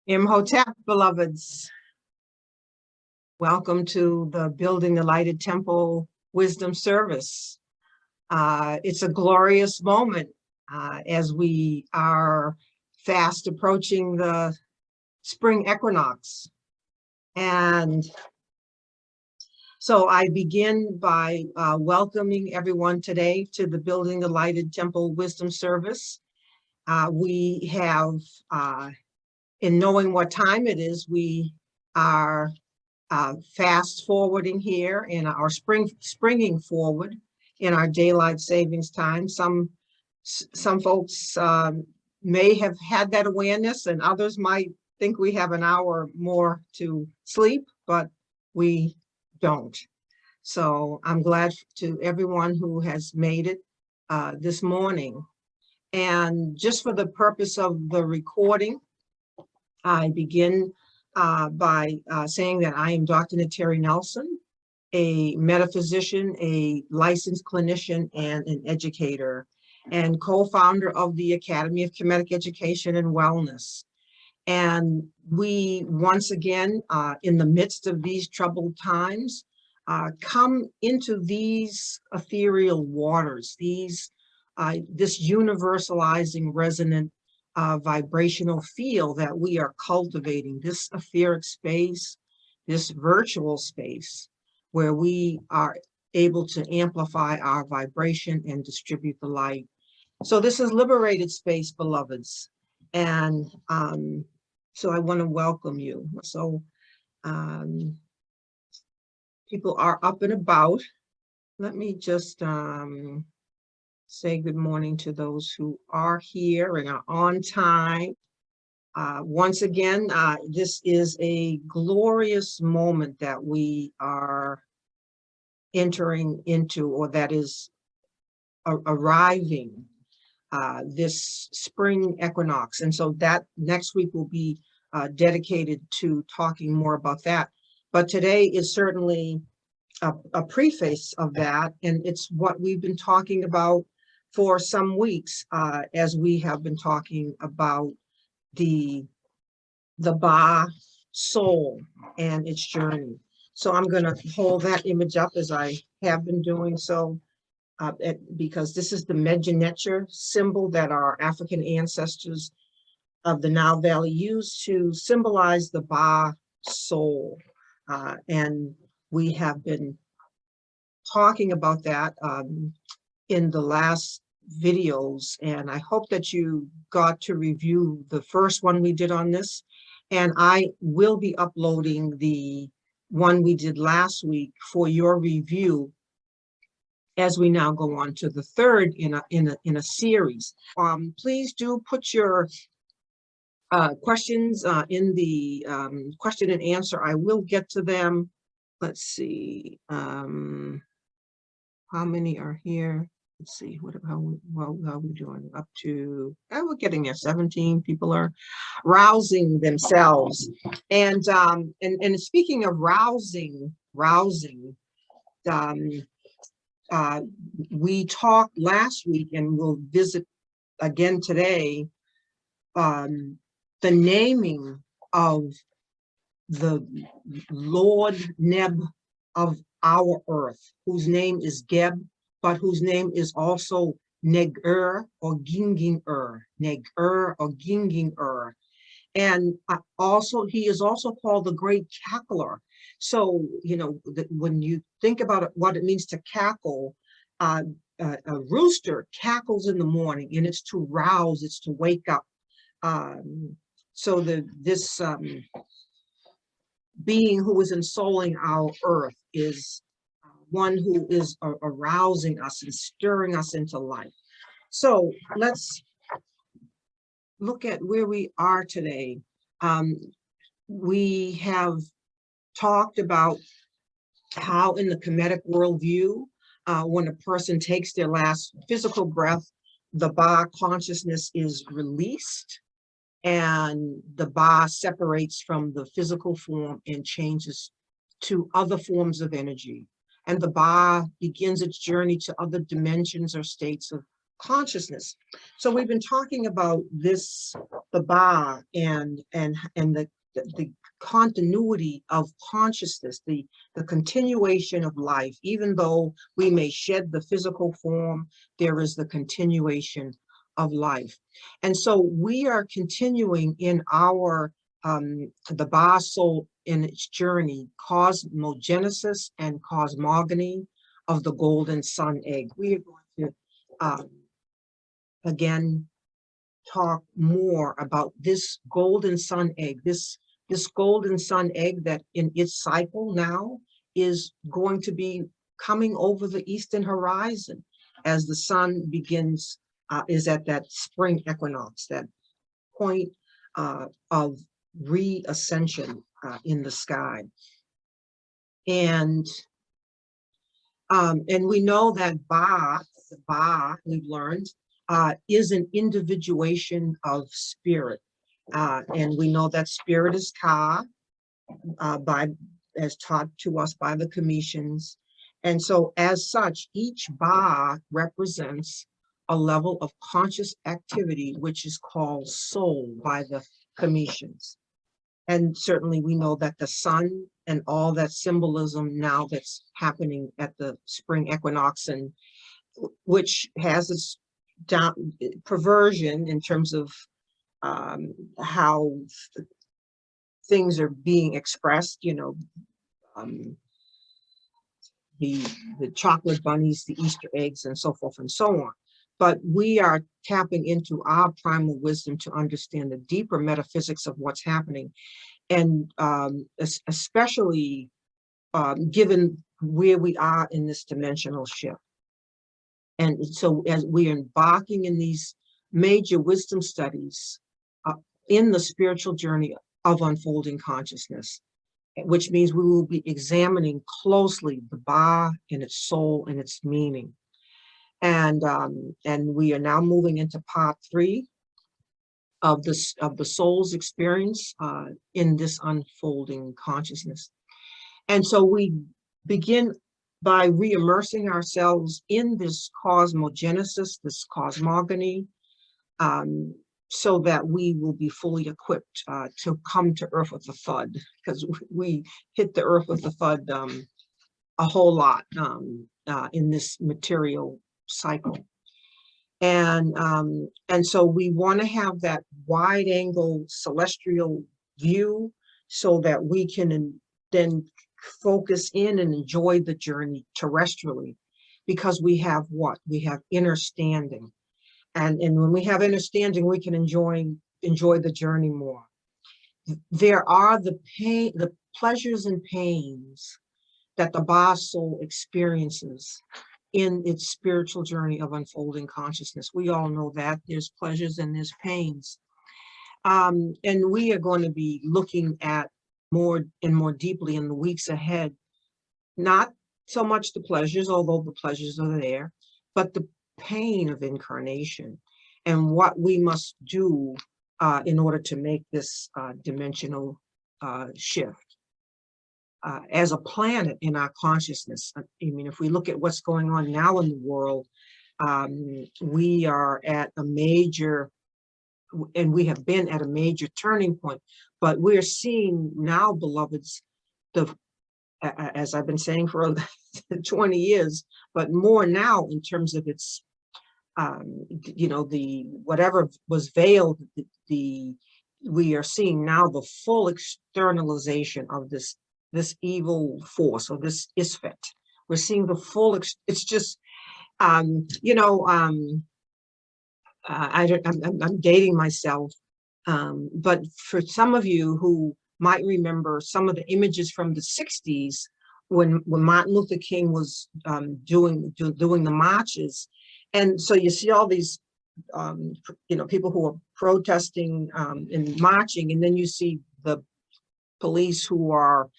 Imhotep, beloveds. Welcome to the Building the Lighted Temple Wisdom Service. It's a glorious moment as we are fast approaching the spring equinox. And so I begin by welcoming everyone today to the Building the Lighted Temple Wisdom Service. We have, in knowing what time it is, we are fast forwarding here in our springing forward in our daylight savings time. Some folks may have had that awareness, and others might think we have an hour more to sleep, but we don't. So I'm glad to everyone who has made it this morning. And just for the purpose of the recording, I begin by saying that I am Dr. Nteri Nelson, a metaphysician, a licensed clinician, and an educator, and co-founder of the Academy of Kemetic Education and Wellness. And we, once again, in the midst of these troubled times, come into these ethereal waters, this universalizing resonant vibrational field that we are cultivating, this etheric space, this virtual space, where we are able to amplify our vibration and distribute the light. So this is liberated space, beloveds. And so I want to welcome you. So people are up and about. Let me just say good morning to those who are here and are on time. Once again, this is a glorious moment that we are entering into, or that is arriving, this spring equinox. And so that next week will be dedicated to talking more about that. But today is certainly a preface of that, and it's what we've been talking about for some weeks, as we have been talking about the Ba soul and its journey. So I'm going to hold that image up as I have been doing so, because this is the Medjugorje symbol that our African ancestors of the Nile Valley used to symbolize the Ba soul. And we have been talking about that in the last videos, and I hope that you got to review the first one we did on this, and I will be uploading the one we did last week for your review as we now go on to the third in a series. Please do put your questions in the question and answer. I will get to them. Let's see, how many are here? Let's see, how are we doing? Up to, we're getting there. 17 people are rousing themselves. And speaking of rousing, we talked last week, and we'll visit again today, the naming of the Lord Neb of our earth, whose name is Geb, but whose name is also Negg or Ginging-ur, Negg-ur or Ginging-ur. And also, he is also called the great cackler. So, you know, when you think about it, what it means to cackle, a rooster cackles in the morning, and it's to rouse, it's to wake up. So this being who is ensouling our earth is one who is arousing us and stirring us into life. So let's look at where we are today. We have talked about how in the Kemetic worldview, when a person takes their last physical breath, the Ba consciousness is released, and the Ba separates from the physical form and changes to other forms of energy. And the Ba begins its journey to other dimensions or states of consciousness. So we've been talking about this, the Ba, and the continuity of consciousness, the continuation of life. Even though we may shed the physical form, there is the continuation of life. And so we are continuing in our the Ba soul in its journey, cosmogenesis and cosmogony of the golden sun egg. We are going to again talk more about this golden sun egg, this golden sun egg that in its cycle now is going to be coming over the eastern horizon as the sun begins, is at that spring equinox, that point of re-ascension in the sky. And we know that the Ba, we've learned, is an individuation of spirit. And we know that spirit is Ka, as taught to us by the Cometians. And so as such, each Ba represents a level of conscious activity, which is called soul by the Cometians. And certainly we know that the sun and all that symbolism now that's happening at the spring equinox, and which has its perversion in terms of how things are being expressed, you know, the chocolate bunnies, the Easter eggs, and so forth and so on. But we are tapping into our primal wisdom to understand the deeper metaphysics of what's happening. And especially given where we are in this dimensional shift. And so as we are embarking in these major wisdom studies in the spiritual journey of unfolding consciousness, which means we will be examining closely the Ba and its soul and its meaning. And we are now moving into part 3 of the soul's experience in this unfolding consciousness. And so we begin by re-immersing ourselves in this cosmogenesis, this cosmogony, so that we will be fully equipped to come to Earth with a thud, because we hit the Earth with a thud a whole lot in this material cycle. And so we want to have that wide angle celestial view so that we can then focus in and enjoy the journey terrestrially, because we have what? We have understanding. And when we have understanding, we can enjoy the journey more. There are the pleasures and pains that the Ba soul experiences in its spiritual journey of unfolding consciousness. We all know that there's pleasures and there's pains. And we are going to be looking at more and more deeply in the weeks ahead, not so much the pleasures, although the pleasures are there, but the pain of incarnation and what we must do in order to make this dimensional shift. As a planet in our consciousness. I mean, if we look at what's going on now in the world, we are at a major, and we have been at a major turning point, but we're seeing now, beloveds, as I've been saying for 20 years, but more now in terms of its, you know, whatever was veiled, we are seeing now the full externalization of this evil force, or this isfet. We're seeing the full, it's just, you know, I'm dating myself, but for some of you who might remember some of the images from the 60s, when Martin Luther King was doing the marches. And so you see all these, you know, people who are protesting and marching, and then you see the police who are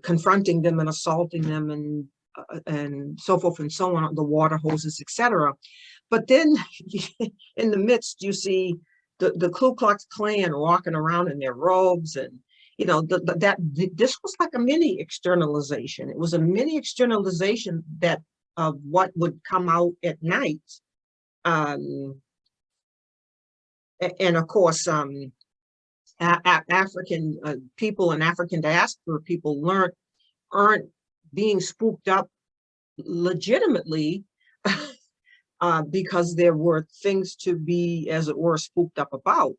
confronting them and assaulting them and so forth and so on, the water hoses, etc. But then in the midst, you see the Ku Klux Klan walking around in their robes, and you know this was like a mini externalization. It was a mini externalization that of what would come out at night. And of course, African people and African diaspora people aren't being spooked up legitimately because there were things to be, as it were, spooked up about.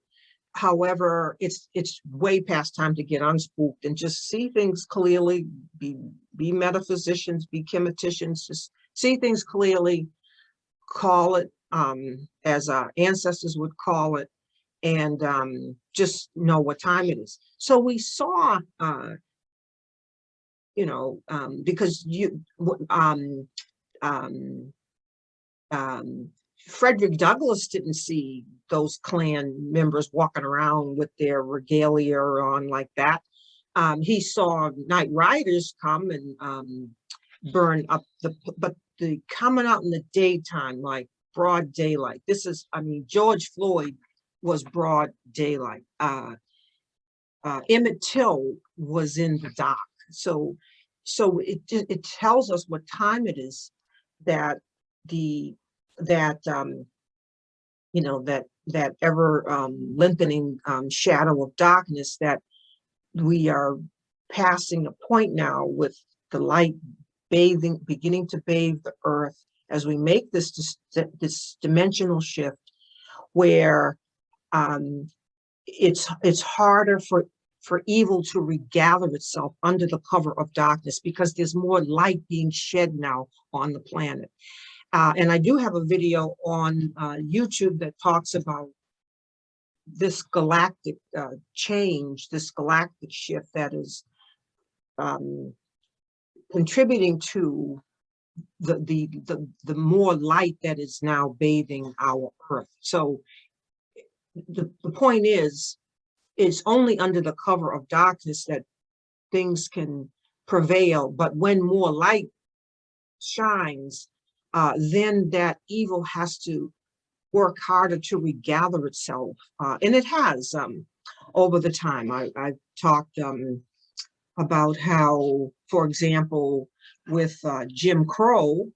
However, it's way past time to get unspooked and just see things clearly, be metaphysicians, be chemeticians, just see things clearly, call it as our ancestors would call it, and just know what time it is. So we saw, because Frederick Douglass didn't see those Klan members walking around with their regalia on like that. He saw night riders come and burn up but the coming out in the daytime, like broad daylight. This is, I mean, George Floyd was broad daylight. Emmett Till was in the dark. So it tells us what time it is that that ever lengthening shadow of darkness, that we are passing a point now with the light beginning to bathe the earth as we make this dimensional shift where it's harder for evil to regather itself under the cover of darkness because there's more light being shed now on the planet. And I do have a video on YouTube that talks about this galactic change, this galactic shift that is contributing to the more light that is now bathing our Earth. So the point is, it's only under the cover of darkness that things can prevail. But when more light shines, then that evil has to work harder to regather itself. And it has over the time. I've talked about how, for example, with Jim Crow,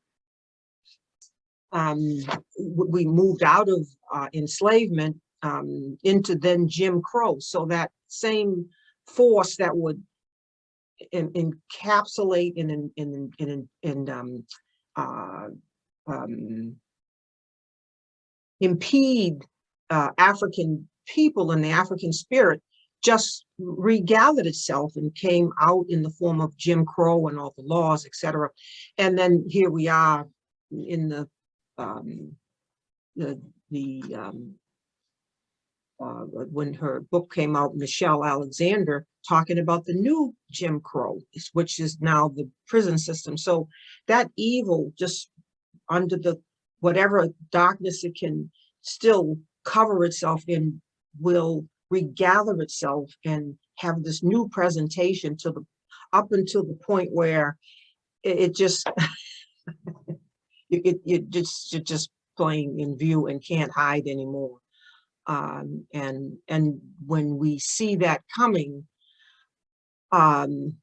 we moved out of enslavement into then Jim Crow. So that same force that would encapsulate and impede African people and the African spirit just regathered itself and came out in the form of Jim Crow and all the laws, etc. And then here we are in when her book came out, Michelle Alexander, talking about the new Jim Crow, which is now the prison system. So that evil, just under the whatever darkness it can still cover itself in, will regather itself and have this new presentation to the up until the point where it just you're just playing in view and can't hide anymore. And when we see that coming, some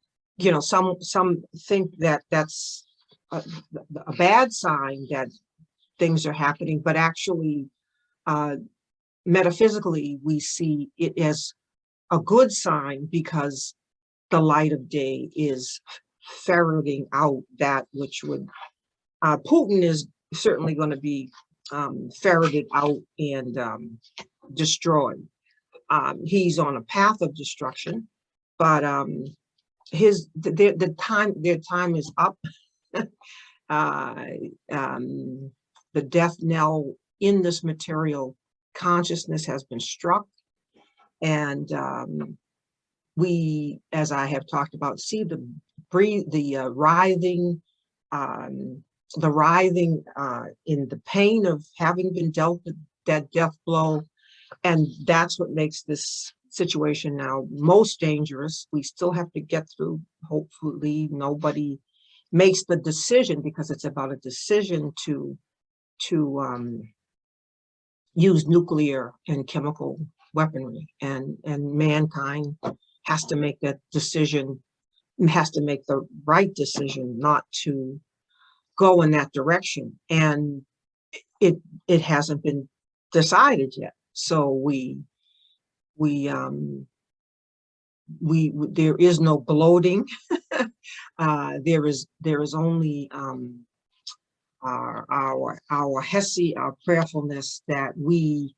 think that that's a bad sign that things are happening, but actually, metaphysically, we see it as a good sign because the light of day is ferreting out that which would, Putin is certainly going to be ferreted out and destroyed. He's on a path of destruction, but their time is up. The death knell in this material consciousness has been struck, and we, as I have talked about, see the writhing in the pain of having been dealt that death blow, and that's what makes this situation now most dangerous. We still have to get through. Hopefully, nobody makes the decision, because it's about a decision to use nuclear and chemical weaponry, and mankind has to make that decision, has to make the right decision not to go in that direction, and it hasn't been decided yet. So there is no bloating. There is only our hesi, our prayerfulness, that we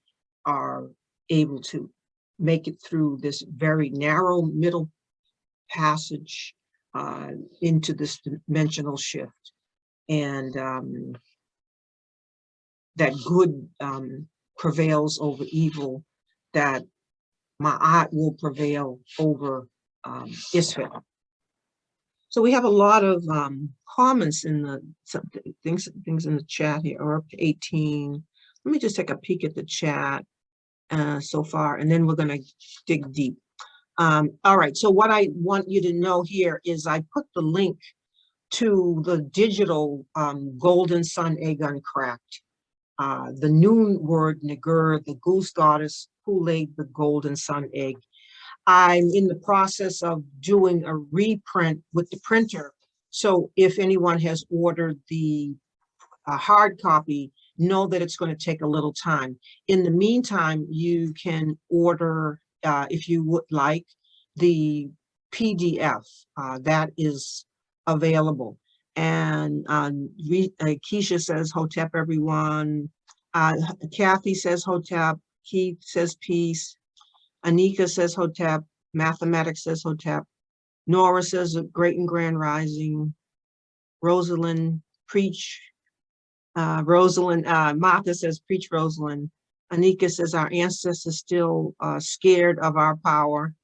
are able to make it through this very narrow middle passage into this dimensional shift, and that good prevails over evil, that Ma'at will prevail over Isfet. So we have a lot of comments in the things in the chat here, or up to 18. Let me just take a peek at the chat so far, and then we're going to dig deep. All right, so what I want you to know here is I put the link to the digital Golden Sun Egg Uncracked, the noon word Negg, the Goose Goddess who laid the Golden Sun Egg. I'm in the process of doing a reprint with the printer. So if anyone has ordered the hard copy, know that it's going to take a little time. In the meantime, you can order, if you would like, the PDF that is available. And Keisha says, Hotep, everyone. Kathy says, Hotep. Keith says, peace. Anika says, Hotep. Mathematics says, Hotep. Nora says, great and grand rising. Rosalind, preach. Rosalind, Martha says, preach, Rosalind. Anika says, our ancestors still scared of our power.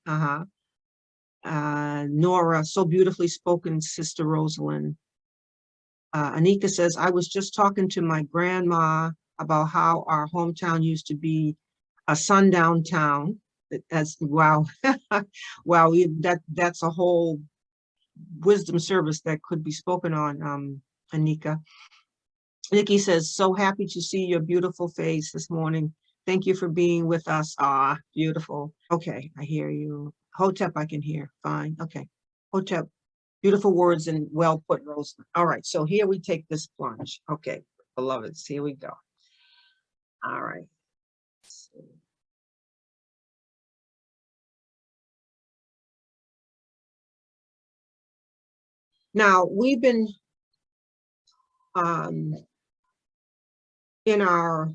Nora, so beautifully spoken, Sister Rosalind. Anika says, I was just talking to my grandma about how our hometown used to be a sundown town. That's wow. Wow, that's a whole wisdom service that could be spoken on, Anika. Nikki says, so happy to see your beautiful face this morning. Thank you for being with us. Ah, beautiful. Okay, I hear you. Hotep, I can hear. Fine. Okay. Hotep, beautiful words and well put, Rose. All right, so here we take this plunge. Okay, beloveds, here we go. All right. Now, we've been in our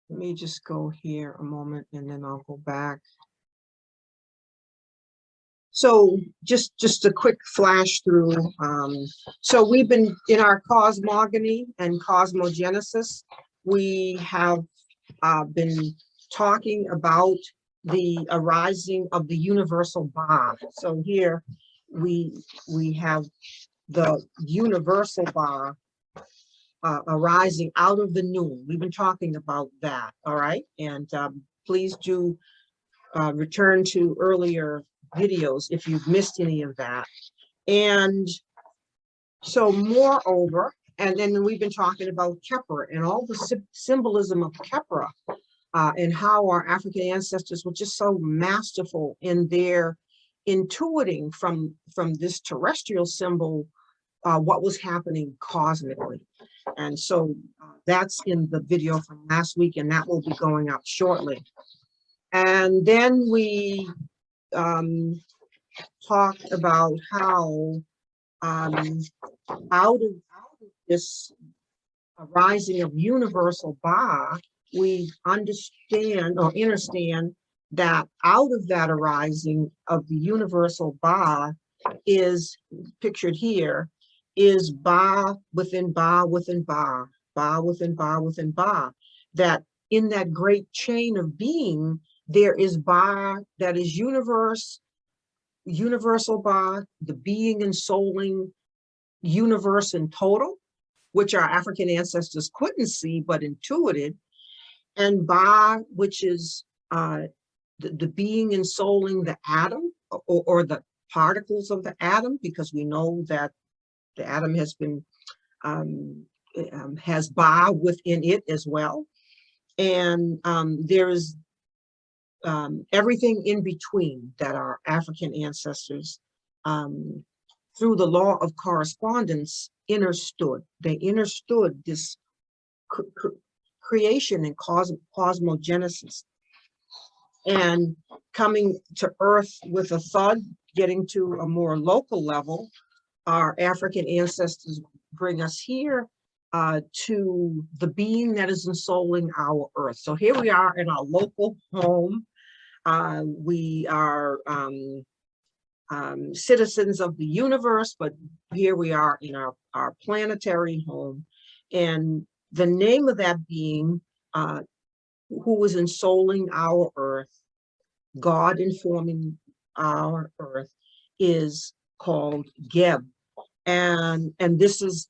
let me just go here a moment and then I'll go back. So just a quick flash through. So we've been in our cosmogony and cosmogenesis. We have been talking about the arising of the universal Ba. So here we have the universal Ba arising out of the noon. We've been talking about that, all right? And please do return to earlier videos if you've missed any of that. And so moreover, and then we've been talking about Khepra and all the symbolism of Khepra, and how our African ancestors were just so masterful in their intuiting from this terrestrial symbol what was happening cosmically. And so that's in the video from last week, and that will be going up shortly. And then we talked about how out of this arising of universal Ba, we understand or understand that out of that arising of the universal Ba is pictured here, is Ba within Ba within Ba, Ba within Ba within Ba. That in that great chain of being, there is Ba that is universal Ba, the being and souling universe in total, which our African ancestors couldn't see but intuited, and Ba, which is the being and souling the atom or the particles of the atom, because we know that the atom has been has Ba within it as well. And there is everything in between that our African ancestors, through the law of correspondence, understood. They understood this creation and cosmogenesis, and coming to Earth with a thud, getting to a more local level. Our African ancestors bring us here to the being that is ensouling our Earth. So here we are in our local home. We are citizens of the universe, but here we are in our planetary home. And the name of that being who was ensouling our Earth, God informing our Earth, is called Geb. And this is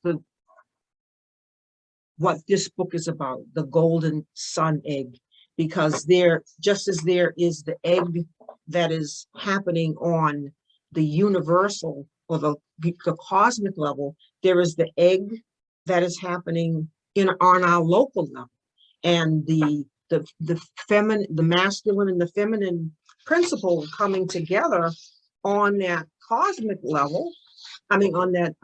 what this book is about, the golden sun egg, because there, just as there is the egg that is happening on the universal or the cosmic level, there is the egg that is happening on our local level. And the feminine, the masculine and the feminine principle coming together on that cosmic level, I mean on that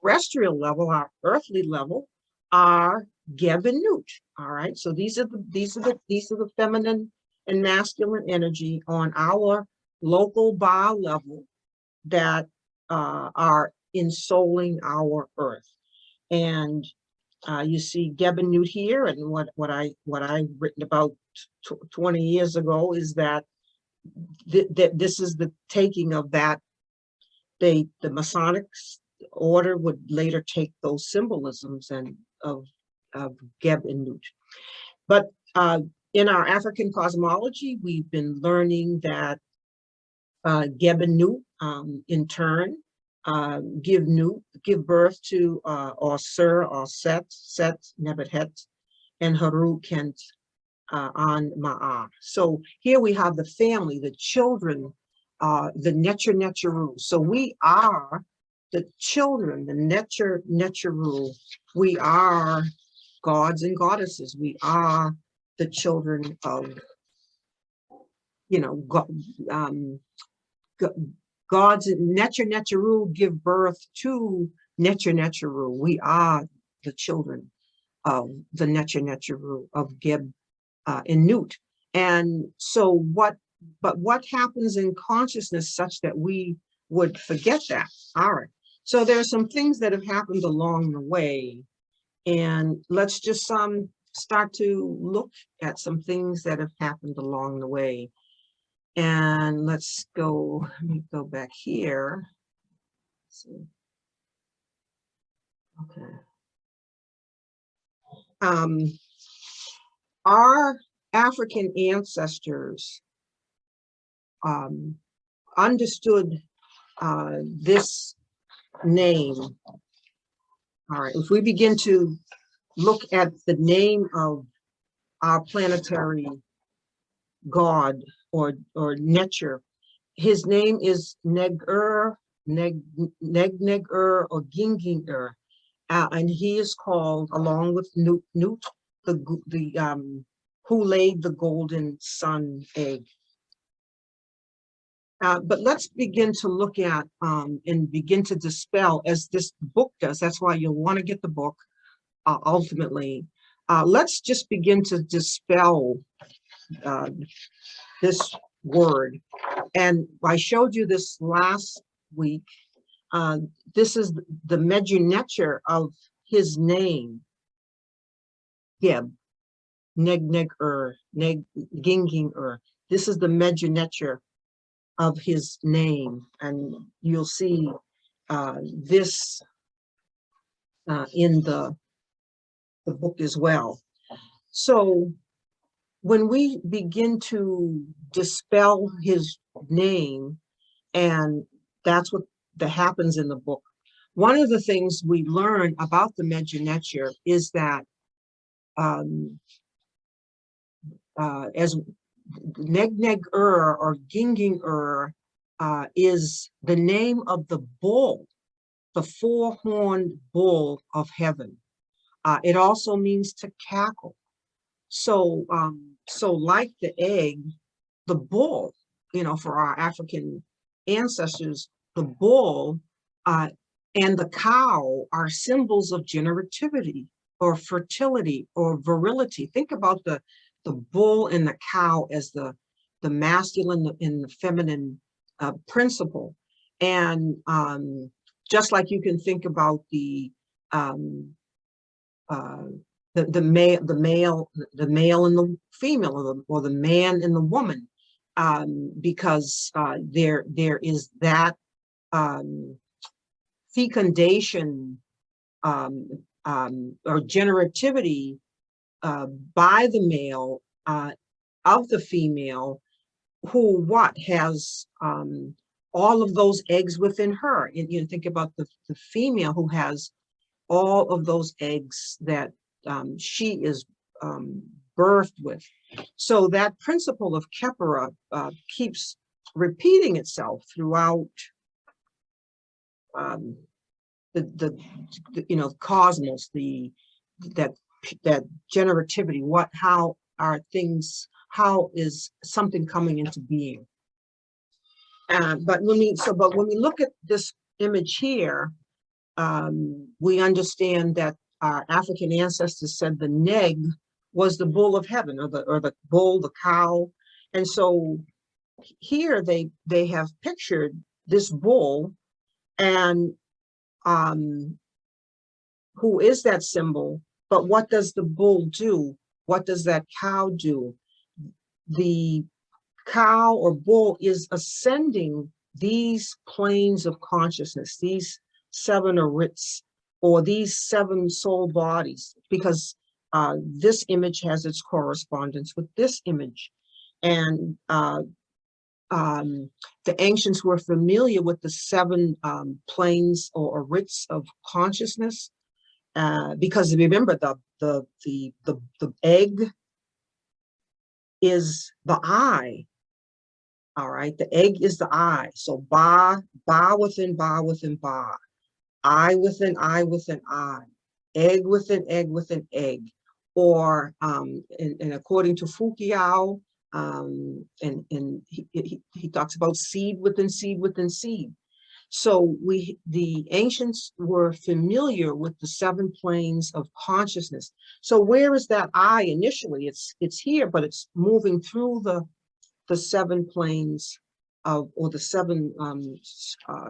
terrestrial level, our earthly level, are Geb and Nut. All right, so these are the feminine and masculine energy on our local Ba level that are ensouling our Earth. And you see Geb and Nut here, and what I've written about 20 years ago is that this is the taking of that. The Masonic order would later take those symbolisms and of Geb and Nut. But in our African cosmology, we've been learning that Geb and Nut in turn give birth to Osir, Oset, Set, Nebuhet, and Haru Kent on Ma'ah. So here we have the family, the children, the Netru. So we are the children, the Netru. We are gods and goddesses. We are the children of, gods. Netru give birth to Netru. We are the children of the Netru of Geb and Nut. And so what happens in consciousness such that we would forget that? All right. So there are some things that have happened along the way, and let's just start to look at some things that have happened along the way. And let me go back here. Let's see. Okay. Our African ancestors understood this name. All right, if we begin to look at the name of our planetary god or Netcher, his name is Negg, or Ginging, and he is called, along with Nut, who laid the golden sun egg. But let's begin to look at and begin to dispel, as this book does. That's why you'll want to get the book ultimately. Let's just begin to dispel this word. And I showed you this last week. This is the Medjugorje of his name, Geb, Negg, Ginging. This is the Medjugorje of his name, and you'll see this in the book as well. So when we begin to dispel his name, and that's what happens in the book, one of the things we learn about the Medjugorje is that as Negg or Ginging is the name of the bull, the four-horned bull of heaven. It also means to cackle. So like the egg, the bull, for our African ancestors, the bull and the cow are symbols of generativity or fertility or virility. Think about the bull and the cow as the masculine and the feminine principle. And just like you can think about the male and the female, or the man and the woman, because there is that fecundation or generativity by the male of the female, who has all of those eggs within her. And think about the female who has all of those eggs that she is birthed with. So that principle of Khepera keeps repeating itself throughout the cosmos, that generativity. How are things? How is something coming into being? But when we look at this image here, we understand that our African ancestors said the Negg was the bull of heaven, or the bull, the cow. And so here they have pictured this bull, and who is that symbol? But what does the bull do? What does that cow do? The cow or bull is ascending these planes of consciousness, these 7 arits, or these 7 soul bodies, because this image has its correspondence with this image. And the ancients were familiar with the 7 planes or arits of consciousness, because remember, the egg is the I. All right, the egg is the I. So ba within ba within ba, I within I within I, egg within egg. Or and according to Fukuyao, and he talks about seed within seed within seed. So the ancients were familiar with the 7 planes of consciousness. So where is that I initially? It's here, but it's moving through the 7 planes of, or the 7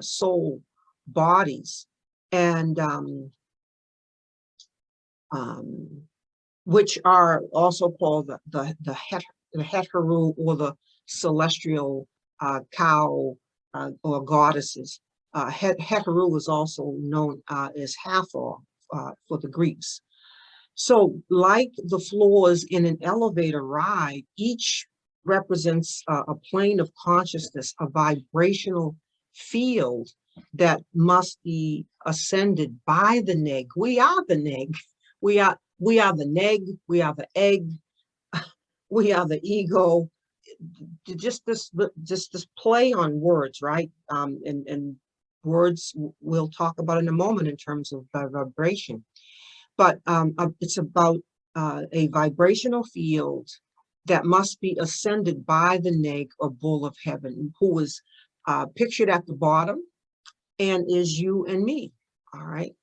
soul bodies, and which are also called the Heteru, or the celestial cow or goddesses. Heteru is also known as Hathor for the Greeks. So like the floors in an elevator ride, each represents a plane of consciousness, a vibrational field that must be ascended by the Negg. We are the Negg. We are the Negg. We are the egg. We are the ego. Just this play on words, right? And words we'll talk about in a moment in terms of vibration. But it's about a vibrational field that must be ascended by the Negg, or bull of heaven, who is pictured at the bottom and is you and me. All right.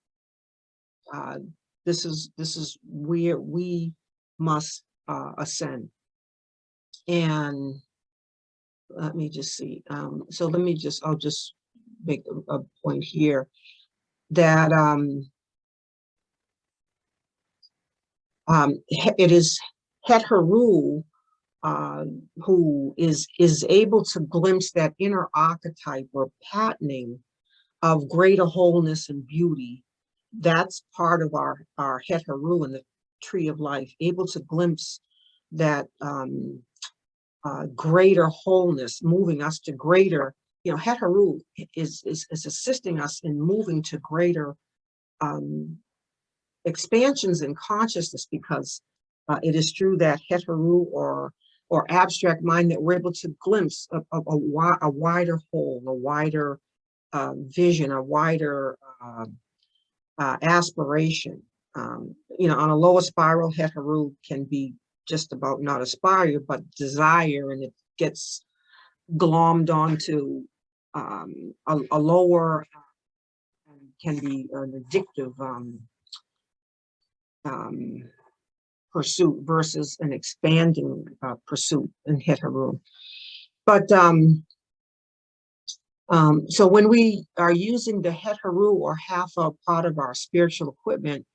This is where we must ascend. And let me just see. So I'll just make a point here that it is Heteru who is able to glimpse that inner archetype or patterning of greater wholeness and beauty. That's part of our Heteru in the tree of life, able to glimpse that greater wholeness, moving us to greater, Heteru is assisting us in moving to greater expansions in consciousness, because it is through that Heteru or abstract mind that we're able to glimpse a wider whole, a wider vision, a wider aspiration. On a lower spiral, Heteru can be just about not aspire, but desire, and gets glommed onto a lower, can be an addictive pursuit versus an expanding pursuit in Heteru. But so when we are using the Heteru, or half a part of our spiritual equipment,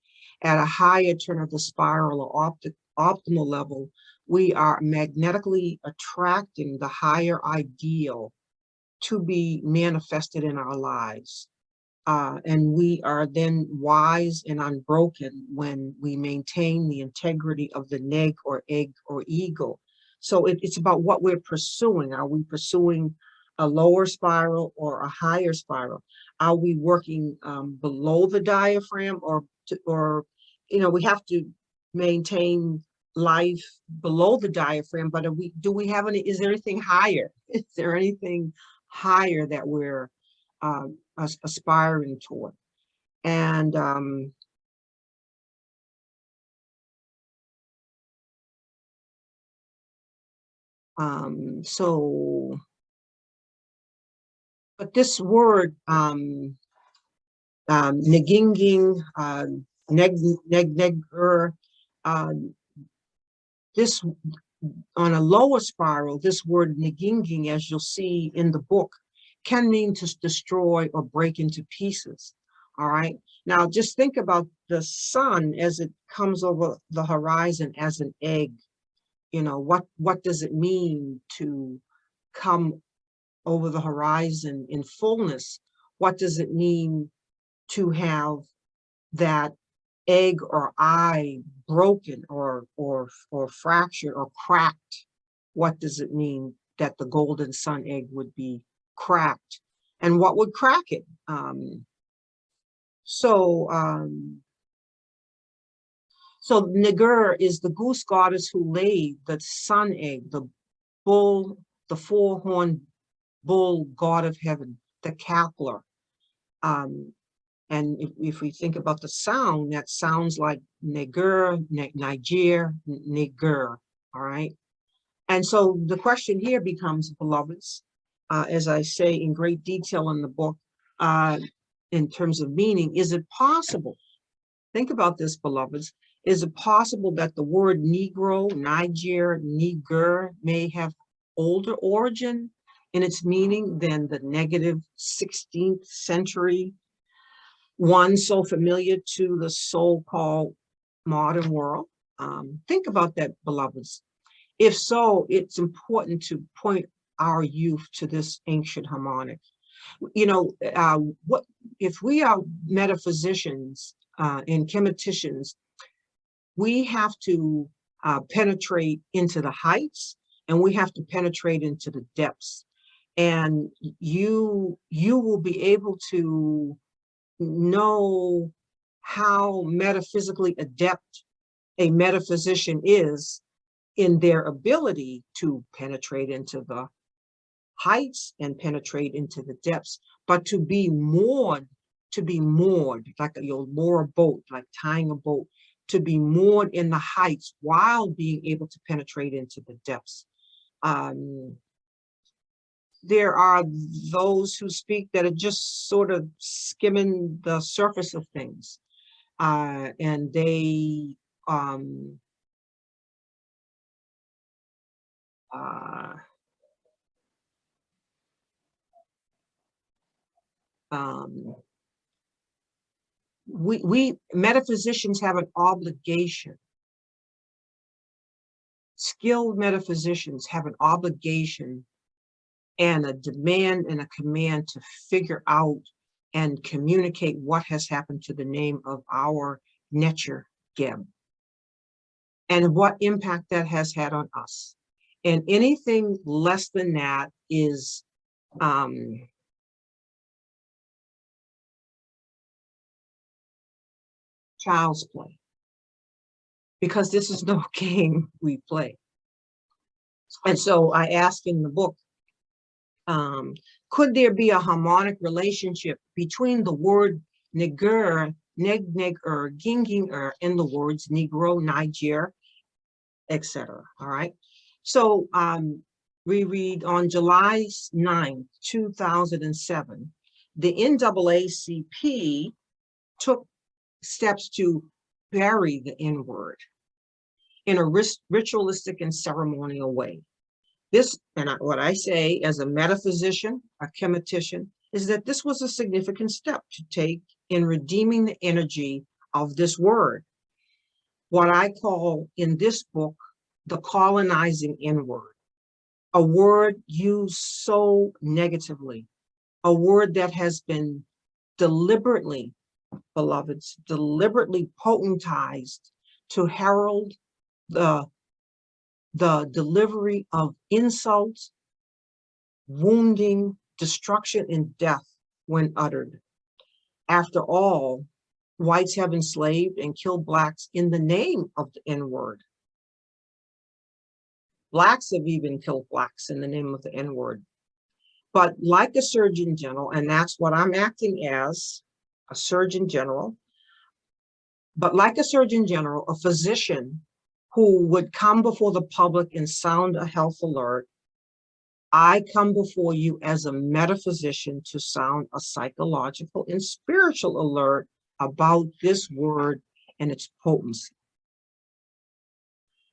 at a higher turn of the spiral or optimal level, we are magnetically attracting the higher ideal to be manifested in our lives. And we are then wise and unbroken when we maintain the integrity of the Negg or egg or ego. So it's about what we're pursuing. Are we pursuing a lower spiral or a higher spiral? Are we working below the diaphragm, or we have to maintain life below the diaphragm, but do we have any, is there anything higher? Is there anything higher that we're aspiring toward? And so, but this word neginging, negger, this, on a lower spiral, this word neginging, as you'll see in the book, can mean to destroy or break into pieces. All right. Now, just think about the sun as it comes over the horizon as an egg. You know, what does it mean to come over the horizon in fullness? What does it mean to have that egg or eye broken or fractured or cracked? What does it mean that the golden sun egg would be cracked? And what would crack it? So Negg is the goose goddess who laid the sun egg, the four-horned bull god of heaven, the cackler. And if we think about the sound, that sounds like Negger, Niger, Negger, all right? And so the question here becomes, beloveds, as I say in great detail in the book, in terms of meaning, is it possible, think about this, beloveds, is it possible that the word Negro, Niger, Negger may have older origin in its meaning than the negative 16th century one so familiar to the so-called modern world? Think about that, beloveds. If so, it's important to point our youth to this ancient harmonic. You know, what if we are metaphysicians and chemeticians, we have to penetrate into the heights, and we have to penetrate into the depths. And you will be able to know how metaphysically adept a metaphysician is in their ability to penetrate into the heights and penetrate into the depths, but to be moored, like you'll moor a boat, like tying a boat, to be moored in the heights while being able to penetrate into the depths. There are those who speak that are just sort of skimming the surface of things, and they we metaphysicians have an obligation. Skilled metaphysicians have an obligation and a demand and a command to figure out and communicate what has happened to the name of our Netcher Geb and what impact that has had on us. And anything less than that is child's play, because this is no game we play. And so I ask in the book, could there be a harmonic relationship between the word Negger, Negger, Ginginger, and the words Negro, Niger, etc.? All right. So we read on July 9, 2007, the NAACP took steps to bury the N-word in a ritualistic and ceremonial way. This, and what I say as a metaphysician, a chemetician, is that this was a significant step to take in redeeming the energy of this word, what I call in this book, the colonizing N-word, a word used so negatively, a word that has been deliberately, beloveds, deliberately potentized to herald the delivery of insults, wounding, destruction, and death when uttered. After all, whites have enslaved and killed Blacks in the name of the N-word. Blacks have even killed Blacks in the name of the N-word. But like a Surgeon General, and that's what I'm acting as, a Surgeon General, but like a Surgeon General, a physician who would come before the public and sound a health alert, I come before you as a metaphysician to sound a psychological and spiritual alert about this word and its potency.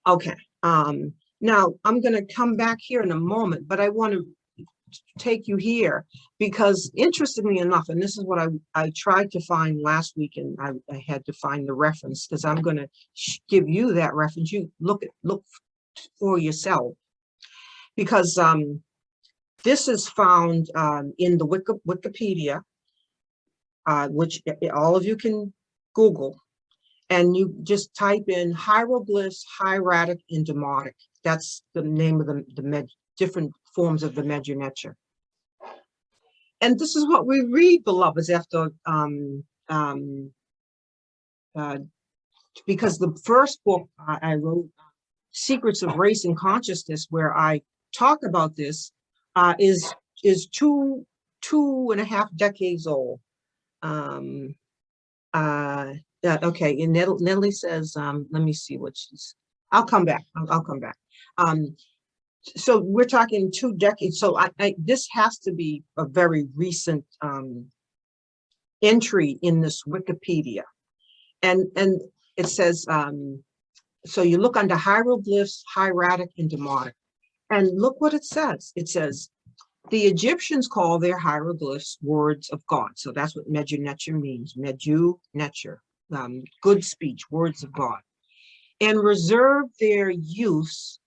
Okay, now I'm going to come back here in a moment, but I want to take you here because, interestingly enough, and this is what I tried to find last week, and I had to find the reference because I'm going to give you that reference. You look for yourself, because this is found in the Wikipedia, which all of you can Google, and you just type in hieroglyphs, hieratic, and demotic. That's the name of the different forms of the Medu-Neter. And this is what we read, beloveds, after because the first book I wrote, Secrets of Race and Consciousness, where I talk about this, is 2.5 decades old. Okay, and Nellie says, let me see what she's, I'll come back. I'll come back. So we're talking 2 decades. So this has to be a very recent entry in this Wikipedia. And it says, so you look under hieroglyphs, hieratic, and demotic. And look what it says. It says, the Egyptians call their hieroglyphs words of God. So that's what Medu-Neter means, Medu-Neter, good speech, words of God. And reserve their use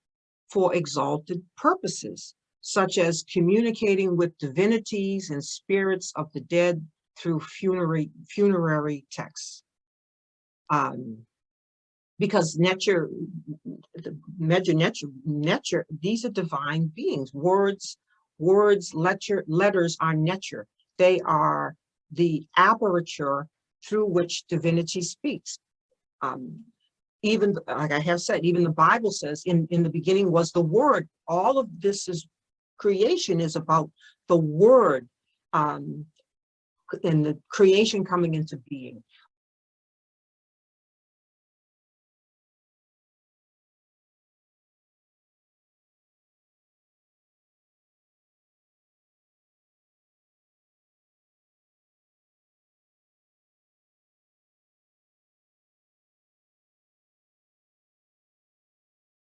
for exalted purposes, such as communicating with divinities and spirits of the dead through funerary texts. Because Medu-Neter, these are divine beings. Words, letters are Neter. They are the aperture through which divinity speaks. Even, like I have said, even the Bible says in the beginning was the Word. All of this creation is about the Word and the creation coming into being.